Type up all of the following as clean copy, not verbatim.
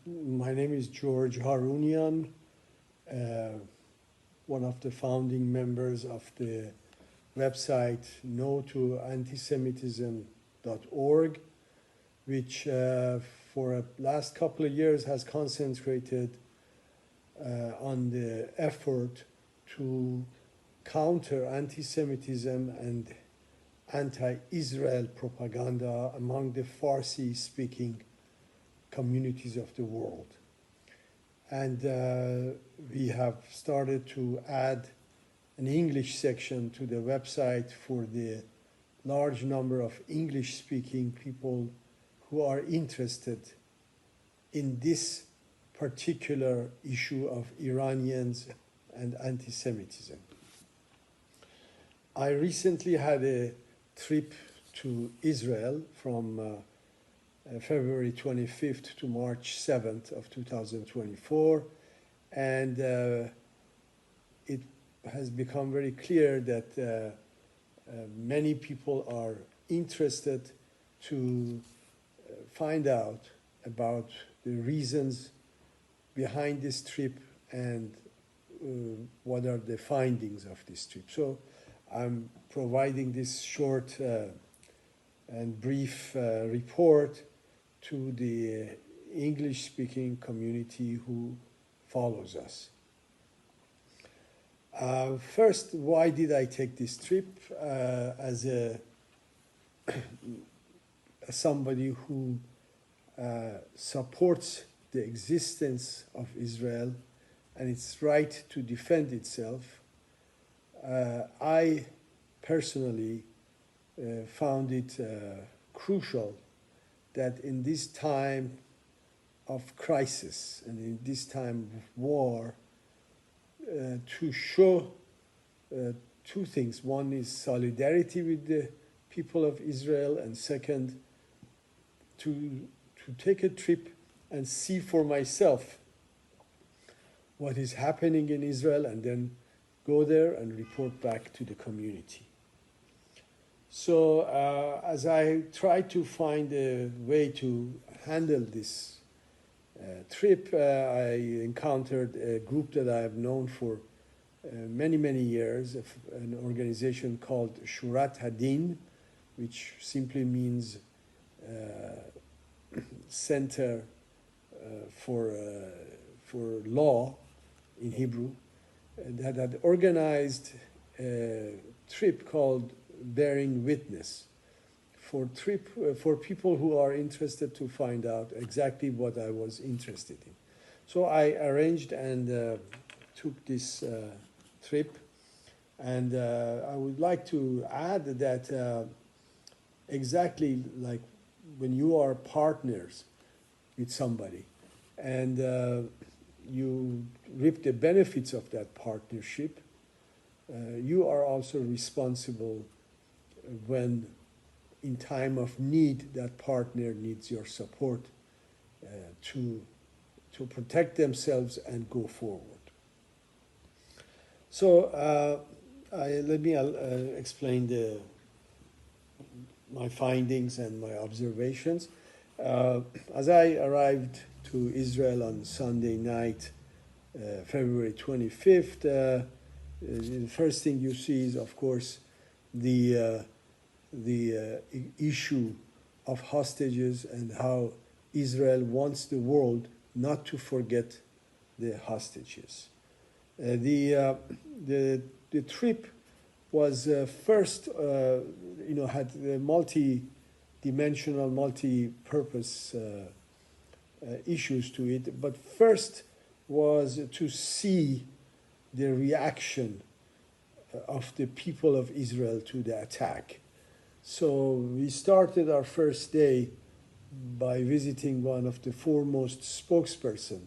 My name is George Harunian, one of the founding members of the website no2antisemitism.org, which for the last couple of years has concentrated on the effort to counter anti-Semitism and anti-Israel propaganda among the Farsi-speaking communities of the world. And we have started to add an English section to the website for the large number of English-speaking people who are interested in this particular issue of Iranians and anti-Semitism. I recently had a trip to Israel from February 25th to March 7th of 2024, and it has become very clear that many people are interested to find out about the reasons behind this trip and what are the findings of this trip. So I'm providing this short and brief report to the English-speaking community who follows us. First, why did I take this trip? As somebody who supports the existence of Israel and its right to defend itself, I personally found it crucial that in this time of crisis and in this time of war, to show two things. One is solidarity with the people of Israel, and second, to take a trip and see for myself what is happening in Israel and then go there and report back to the community. So as I tried to find a way to handle this trip, I encountered a group that I have known for many, many years, an organization called Shurat Hadin, which simply means Center for Law in Hebrew, that had organized a trip called Bearing Witness for people who are interested to find out exactly what I was interested in. So I arranged and took this trip, and I would like to add that exactly like when you are partners with somebody and you reap the benefits of that partnership, you are also responsible when in time of need that partner needs your support to protect themselves and go forward. So let me explain my findings and my observations. As I arrived to Israel on Sunday night, February 25th, the first thing you see is, of course, the issue of hostages and how Israel wants the world not to forget the hostages. The trip was first, had multi-dimensional, multi-purpose issues to it, but first was to see the reaction of the people of Israel to the attack. So we started our first day by visiting one of the foremost spokesperson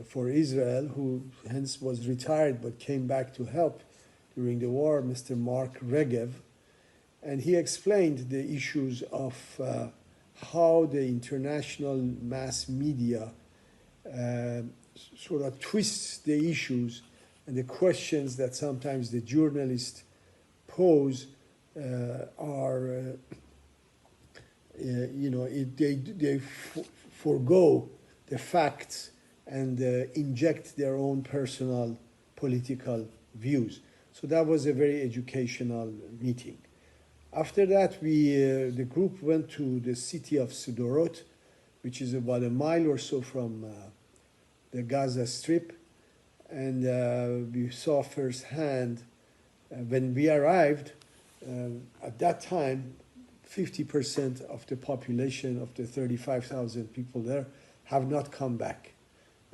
for Israel, who hence was retired but came back to help during the war, Mr. Mark Regev. And he explained the issues of how the international mass media sort of twists the issues and the questions that sometimes the journalists pose are, they forego the facts and inject their own personal political views. So that was a very educational meeting. After that, the group went to the city of Sderot, which is about a mile or so from the Gaza Strip, and we saw firsthand when we arrived. At that time, 50% of the population of the 35,000 people there have not come back.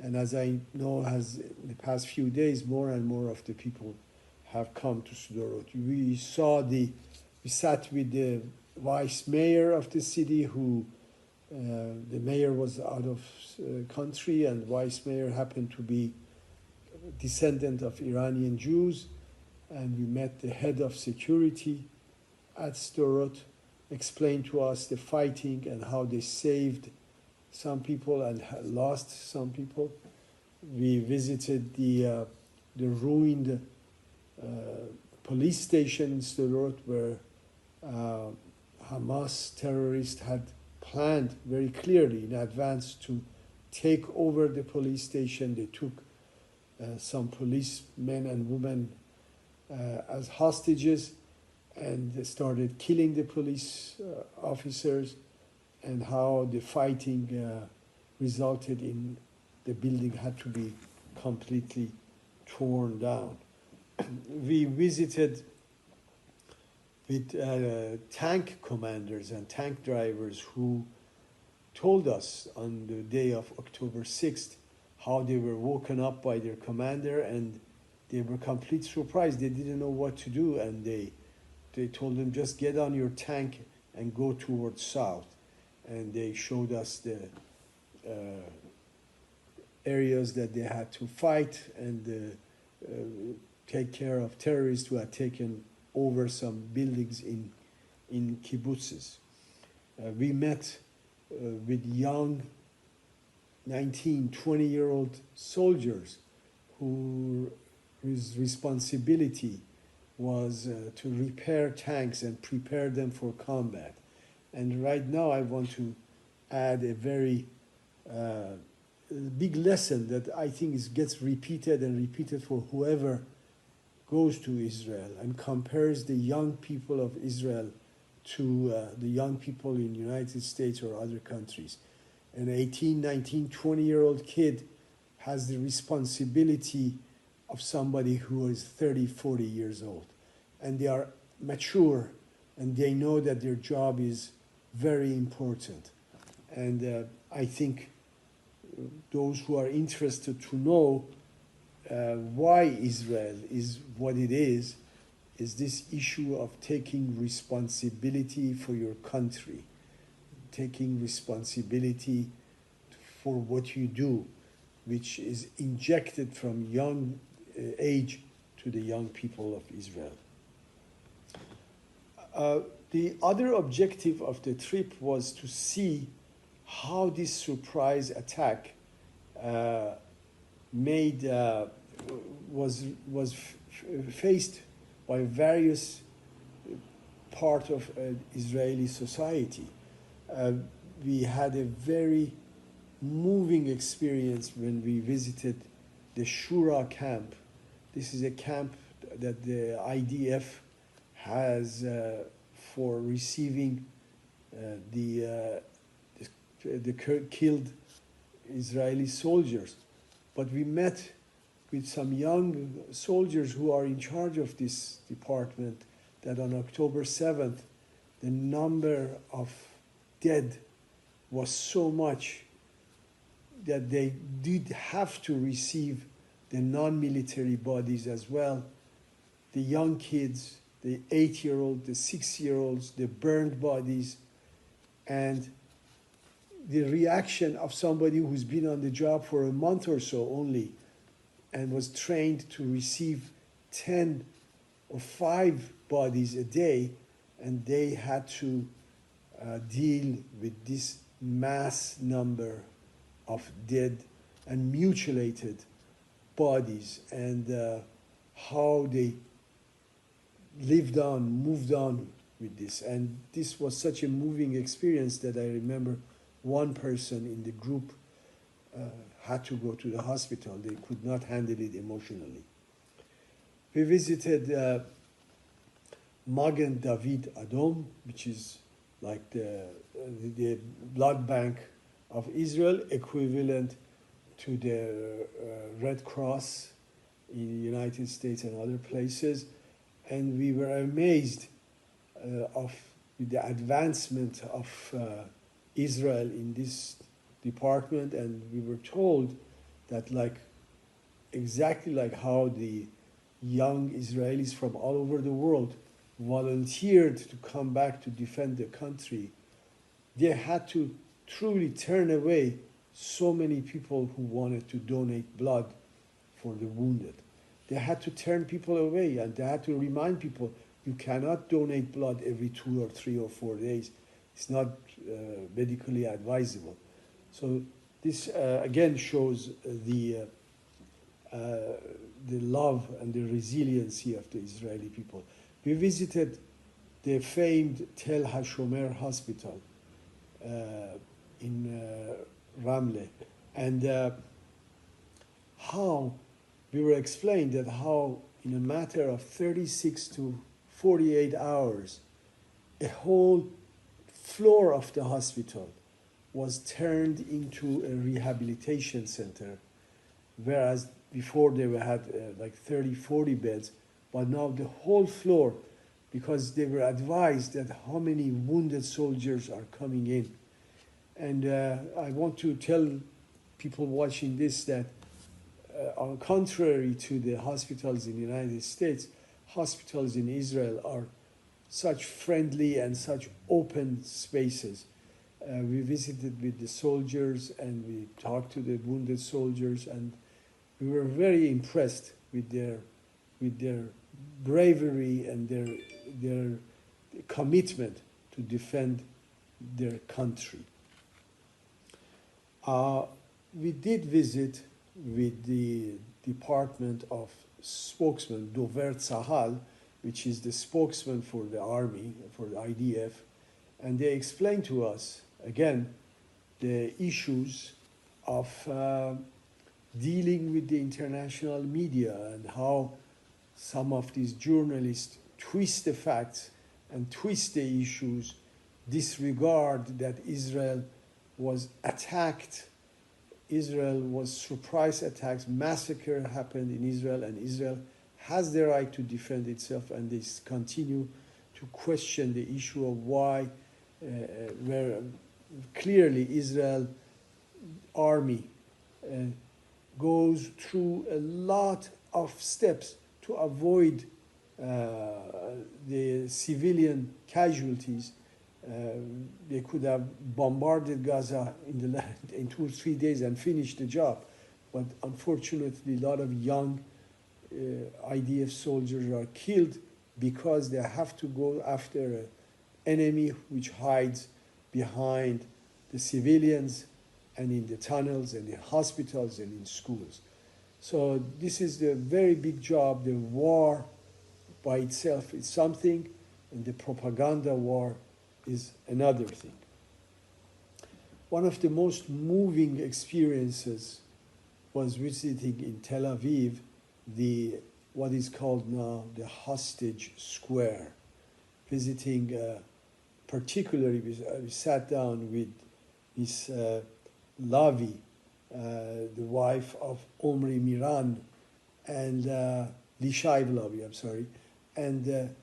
And as I know, in the past few days, more and more of the people have come to Sderot. We sat with the vice mayor of the city, who the mayor was out of country, and vice mayor happened to be a descendant of Iranian Jews. And we met the head of security at Sderot, explained to us the fighting and how they saved some people and lost some people. We visited the ruined police station in Sderot, where Hamas terrorists had planned very clearly in advance to take over the police station. They took some policemen and women as hostages, and they started killing the police officers, and how the fighting resulted in the building had to be completely torn down. We visited with tank commanders and tank drivers who told us on the day of October 6th how they were woken up by their commander, and they were completely surprised. They didn't know what to do, and they told them, just get on your tank and go towards south. And they showed us the areas that they had to fight and take care of terrorists who had taken over some buildings in kibbutzes. We met with young 19, 20-year-old soldiers whose responsibility was to repair tanks and prepare them for combat. And right now I want to add a very big lesson that I think gets repeated and repeated for whoever goes to Israel and compares the young people of Israel to the young people in the United States or other countries. An 18, 19, 20-year-old kid has the responsibility of somebody who is 30, 40 years old. And they are mature, and they know that their job is very important. And I think those who are interested to know why Israel is what it is this issue of taking responsibility for your country, taking responsibility for what you do, which is injected from young age to the young people of Israel. The other objective of the trip was to see how this surprise attack was faced by various part of Israeli society. We had a very moving experience when we visited the Shura camp. This is a camp that the IDF has for receiving the killed Israeli soldiers. But we met with some young soldiers who are in charge of this department, that on October 7th, the number of dead was so much that they did have to receive the non-military bodies as well, the young kids, the 8-year-old, the 6-year-olds, the burned bodies, and the reaction of somebody who's been on the job for a month or so only and was trained to receive 10 or 5 bodies a day, and they had to deal with this mass number of dead and mutilated bodies, and how they lived on, moved on with this. And this was such a moving experience that I remember one person in the group had to go to the hospital. They could not handle it emotionally. We visited Magen David Adom, which is like the blood bank of Israel, equivalent to the Red Cross in the United States and other places. And we were amazed of the advancement of Israel in this department, and we were told that exactly like how the young Israelis from all over the world volunteered to come back to defend the country, they had to truly turn away so many people who wanted to donate blood for the wounded. They had to turn people away, and they had to remind people, you cannot donate blood every 2 or 3 or 4 days. It's not medically advisable. So this again shows the love and the resiliency of the Israeli people. We visited the famed Tel HaShomer Hospital in Ramle, and how we were explained that how in a matter of 36 to 48 hours, a whole floor of the hospital was turned into a rehabilitation center, whereas before they had like 30, 40 beds, but now the whole floor, because they were advised that how many wounded soldiers are coming in. And I want to tell people watching this that on contrary to the hospitals in the United States, hospitals in Israel are such friendly and such open spaces. We visited with the soldiers and we talked to the wounded soldiers, and we were very impressed with their bravery and their commitment to defend their country. We did visit with the Department of Spokesman, Dover Tzahal, which is the spokesman for the army, for the IDF, and they explained to us, again, the issues of dealing with the international media and how some of these journalists twist the facts and twist the issues, disregard that Israel was attacked. Israel was surprise attacks, massacre happened in Israel, and Israel has the right to defend itself, and they continue to question the issue of why, where clearly Israel army goes through a lot of steps to avoid the civilian casualties. They could have bombarded Gaza in 2 or 3 days and finished the job. But unfortunately, a lot of young IDF soldiers are killed because they have to go after an enemy which hides behind the civilians and in the tunnels and in hospitals and in schools. So this is a very big job. The war by itself is something, and the propaganda war is another thing. One of the most moving experiences was visiting in Tel Aviv what is called now the Hostage Square. Visiting, particularly, we sat down with Miss Lavi, the wife of Omri Miran, and Lishai Lavi, I'm sorry, and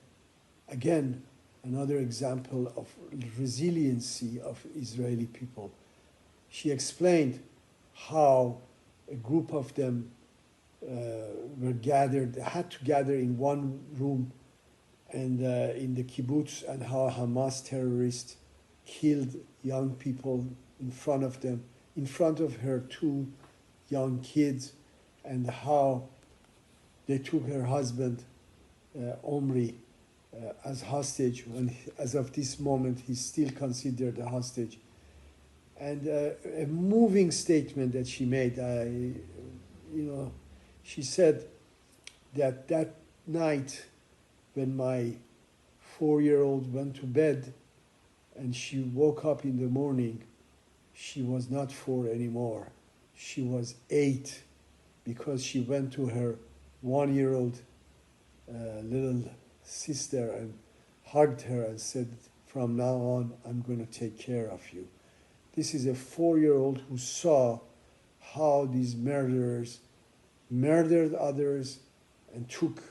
again, another example of resiliency of Israeli people. She explained how a group of them had to gather in one room and in the kibbutz, and how Hamas terrorists killed young people in front of them, in front of her 2 young kids, and how they took her husband, Omri, as hostage. As of this moment, he's still considered a hostage. And a moving statement that she made, she said that night when my 4-year-old went to bed and she woke up in the morning, she was not 4 anymore. she was 8 because she went to her 1-year-old little sister and hugged her and said, "From now on, I'm going to take care of you." This is a 4-year-old who saw how these murderers murdered others and took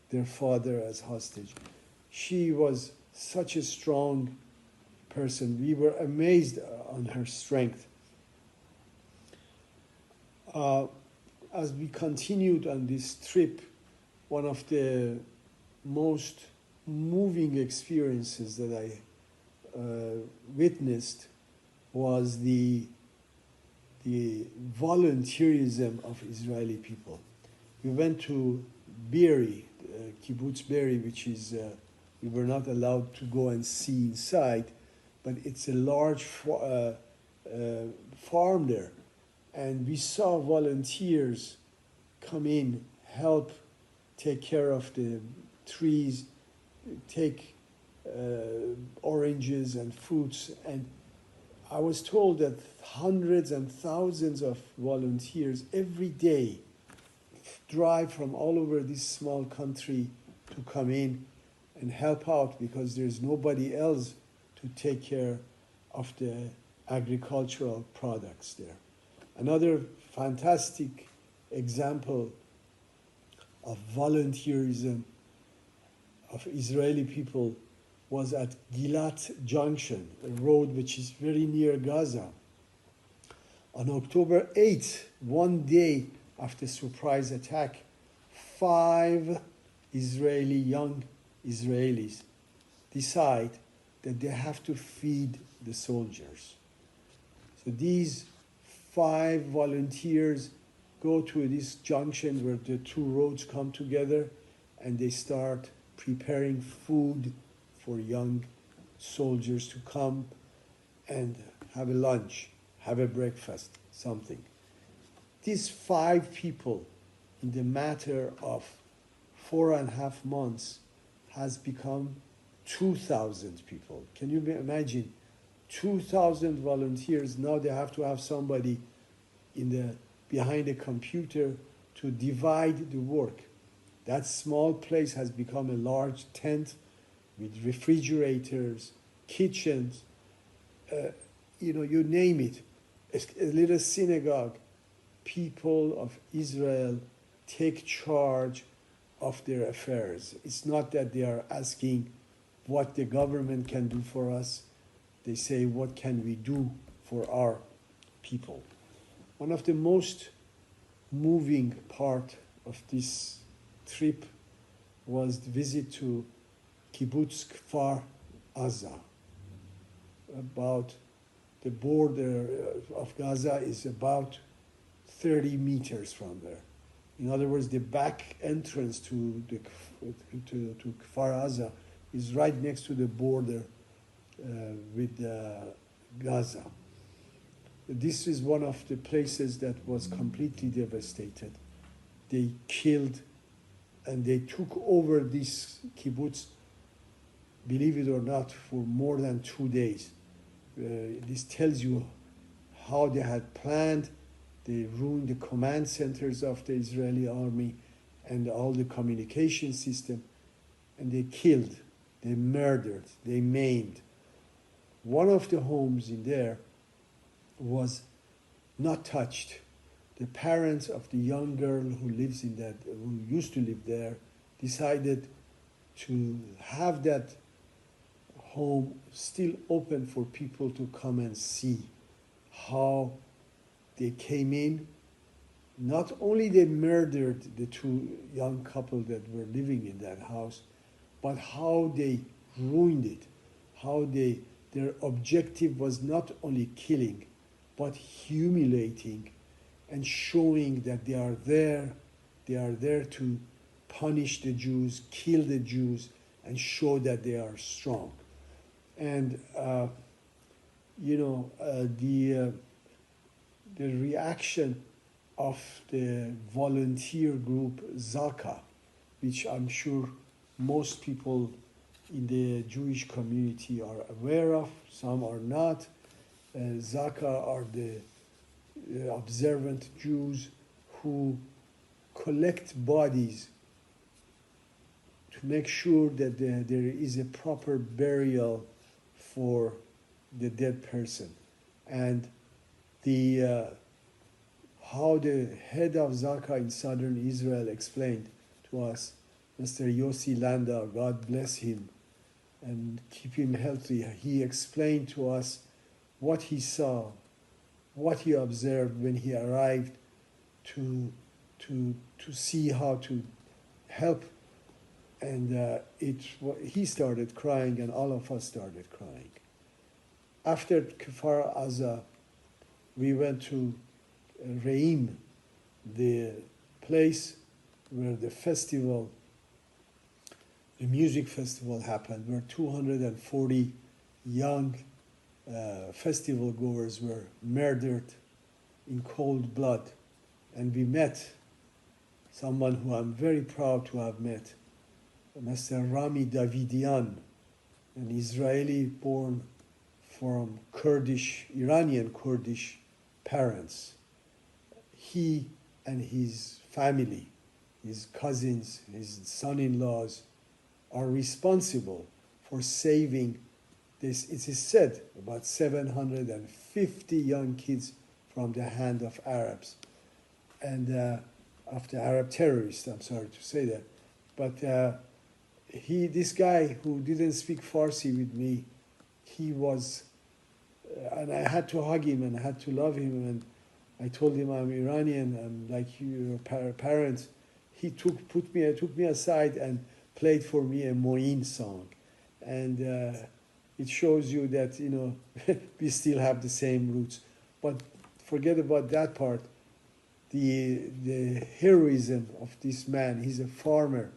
their father as hostage. She was such a strong person. We were amazed on her strength. As we continued on this trip, one of the most moving experiences that I witnessed was the volunteerism of Israeli people. We went to Be'eri, Kibbutz Be'eri, which is, we were not allowed to go and see inside, but it's a large farm there. And we saw volunteers come in, help take care of the trees, take oranges and fruits. And I was told that hundreds and thousands of volunteers every day drive from all over this small country to come in and help out because there's nobody else to take care of the agricultural products there. Another fantastic example of volunteerism of Israeli people was at Gilat Junction, a road which is very near Gaza. On October 8th, one day after surprise attack, 5 young Israelis decide that they have to feed the soldiers. So these 5 volunteers go to this junction where the 2 roads come together and they start preparing food for young soldiers to come and have a lunch, have a breakfast, something. These 5 people, in the matter of 4.5 months, has become 2,000 people. Can you imagine? 2,000 volunteers. Now they have to have somebody behind a computer to divide the work. That small place has become a large tent with refrigerators, kitchens, you name it, a little synagogue. People of Israel take charge of their affairs. It's not that they are asking what the government can do for us. They say, what can we do for our people? One of the most moving part of this trip was the visit to Kibbutz Kfar Aza. About the border of Gaza is about 30 meters from there. In other words, the back entrance to Kfar Aza is right next to the border with Gaza. This is one of the places that was completely devastated. They killed and they took over this kibbutz, believe it or not, for more than 2 days. This tells you how they had planned. They ruined the command centers of the Israeli army and all the communication system, and they killed, they murdered, they maimed. One of the homes in there was not touched. The parents of the young girl who used to live there, decided to have that home still open for people to come and see how they came in. Not only they murdered the 2 young couple that were living in that house, but how they ruined it, how their objective was not only killing, but humiliating and showing that they are there to punish the Jews, kill the Jews, and show that they are strong. And the reaction of the volunteer group Zaka, which I'm sure most people in the Jewish community are aware of, some are not. Zaka are the observant Jews who collect bodies to make sure that there is a proper burial for the dead person. And the how the head of Zaka in southern Israel explained to us, Mr. Yossi Landa, God bless him and keep him healthy. He explained to us what he saw, what he observed when he arrived to see how to help. And he started crying, and all of us started crying. After Kfar Aza, we went to Reim, the place where the music festival happened, where 240 young festival goers were murdered in cold blood. And we met someone who I'm very proud to have met, Mr. Rami Davidian, an Israeli born from Iranian Kurdish parents. He and his family, his cousins, his son-in-laws, are responsible for saving this, it is said, about 750 young kids from the hand of Arabs. And of the Arab terrorists, I'm sorry to say that. But this guy who didn't speak Farsi with me, he was, and I had to hug him and I had to love him, and I told him I'm Iranian, I'm like your parents. He took me aside and played for me a Moin song. And it shows you that, we still have the same roots. But forget about that part. The heroism of this man, he's a farmer.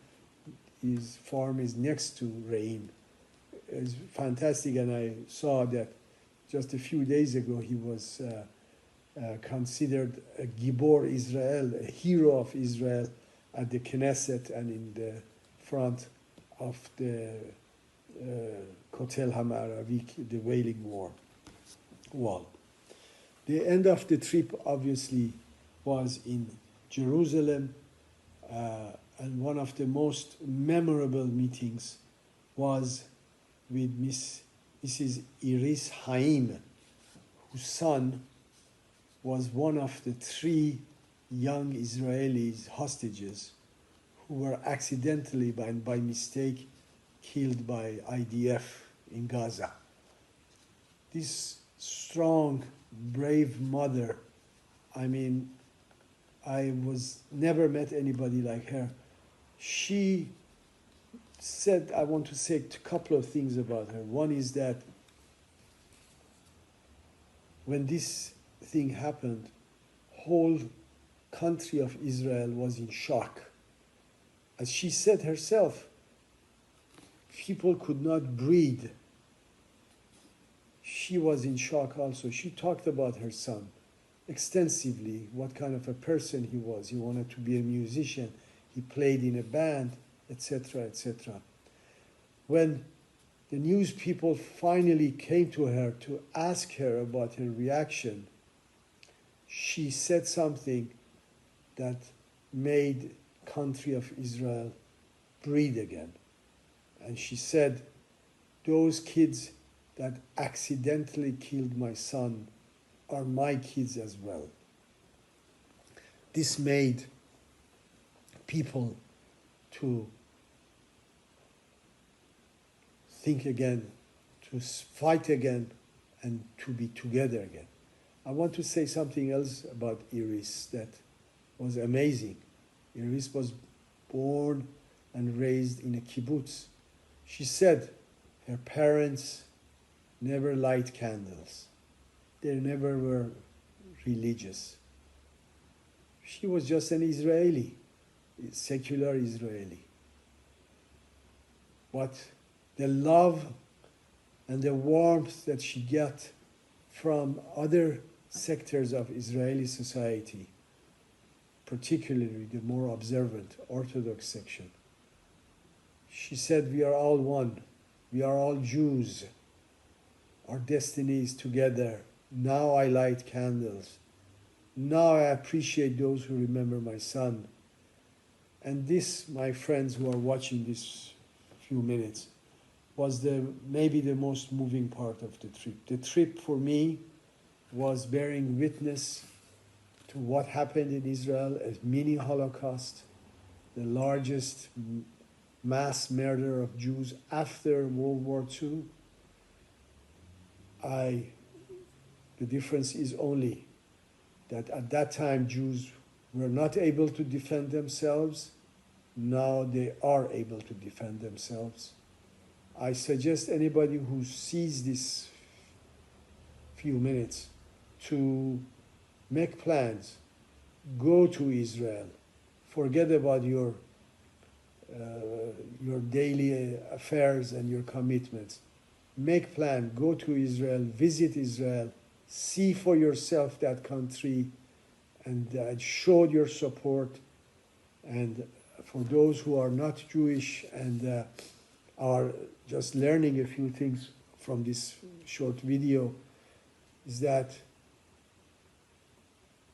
His farm is next to Reim. It's fantastic, and I saw that just a few days ago he was considered a Gibor Israel, a hero of Israel, at the Knesset and in the front of the Kotel HaMa'aravi, the Wailing Wall. The end of the trip, obviously, was in Jerusalem, and one of the most memorable meetings was with Mrs. Iris Haim, whose son was one of the 3 young Israelis, hostages, who were accidentally, by mistake, killed by IDF in Gaza. This strong, brave mother, I never met anybody like her. She said, I want to say a couple of things about her. One is that when this thing happened, whole country of Israel was in shock. As she said herself, people could not breathe. She was in shock also. She talked about her son extensively, what kind of a person he was. He wanted to be a musician. He played in a band, etc., etc. When the news people finally came to her to ask her about her reaction, she said something that made country of Israel breathe again. And she said, those kids that accidentally killed my son are my kids as well. This made people to think again, to fight again, and to be together again. I want to say something else about Iris that was amazing. Iris was born and raised in a kibbutz. She said her parents never light candles. They never were religious. She was just an Israeli, secular Israeli. But the love and the warmth that she got from other sectors of Israeli society, particularly the more observant Orthodox section, she said, we are all one. We are all Jews. Our destiny is together. Now I light candles. Now I appreciate those who remember my son. And this, my friends who are watching this few minutes, was maybe the most moving part of the trip. The trip for me was bearing witness to what happened in Israel, a mini Holocaust, the largest mass murder of Jews after World War II. The difference is only that at that time Jews were not able to defend themselves. Now they are able to defend themselves. I suggest anybody who sees this few minutes to make plans, go to Israel, forget about your daily affairs and your commitments. Make plan, go to Israel, visit Israel, see for yourself that country, and show your support. And for those who are not Jewish and are just learning a few things from this short video, is that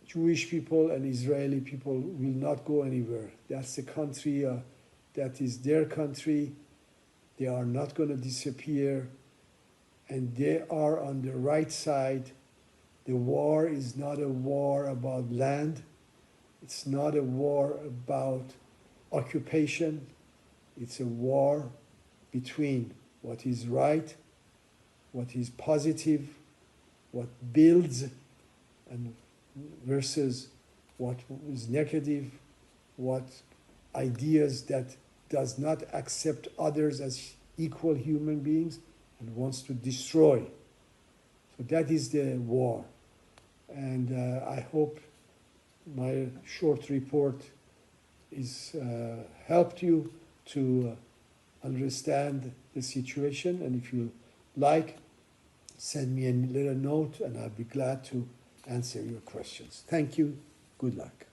Jewish people and Israeli people will not go anywhere. That's the country, that is their country. They are not going to disappear, and they are on the right side. The war is not a war about land. It's not a war about occupation. It's a war between what is right, what is positive, what builds, and versus what is negative, what ideas that does not accept others as equal human beings and wants to destroy. So that is the war. And I hope my short report is helped you to understand the situation. And if you like, send me a little note and I'll be glad to answer your questions. Thank you. Good luck.